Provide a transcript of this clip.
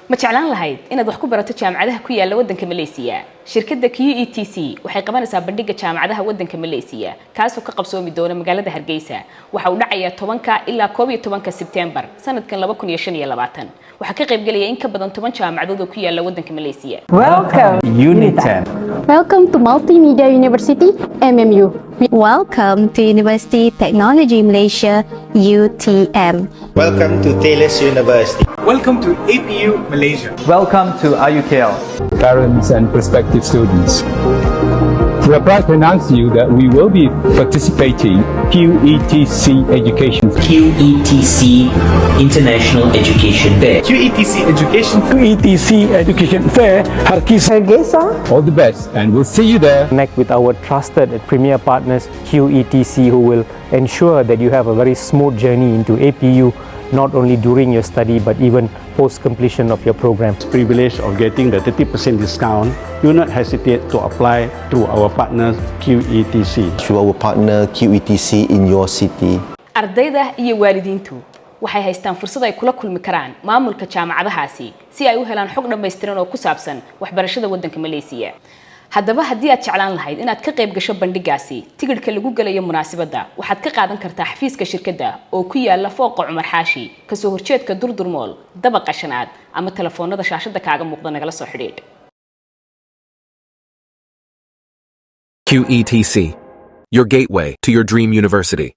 ma jeclaan lahayd inaad wax ku barato jaamacadaha ku yaala waddanka Malaysia shirkadda QETC waxay qabanaysaa bandhigga jaamacadaha waddanka Malaysia kaasoo ka qabsoomi doona magaalada Hargeysa waxa uu dhacayaa 10 ilaa 11 September sanadkan 2025 waxa ka qayb galaya in ka badan 10 jaamacadood oo ku yaala waddanka Malaysia. Welcome Unit 10. Welcome to Multimedia University MMU. Welcome to University Technology Malaysia UTM. Welcome to Thales University. Welcome to APU Malaysia. Welcome to IUKL. Parents and prospective students. We are proud to announce to you that we will be participating QETC Education QETC International Education Fair. QETC Education Fair Hargeisa. All the best and we'll see you there. Connect with our trusted and premier partners QETC who will ensure that you have a very smooth journey into APU not only during your study but even post completion of your program. Privilege of getting the 30% discount, do not hesitate to apply through our partner QETC. Through our partner QETC in your city. Ardayda iyo waalidiintu waxay haystaan fursad ay kula kulmi karaan maamulka jaamacadahaasi si ay u helaan xog dhameystiran oo ku saabsan waxbarashada waddanka Malaysia. haddaba haddii aad jeclaan lahayd inaad ka qayb gasho bandhigaasi tigidhka lagu galayo munaasabadda waxaad ka qaadan kartaa xafiiska shirkadda oo ku yaala fooqa Cumar Xaashi ka soo horjeedka Durdur Mall dabaqa shanaad ama telefoonada shaashada kaaga muuqda nagala soo xidhiidh. QETC, your gateway to your dream university.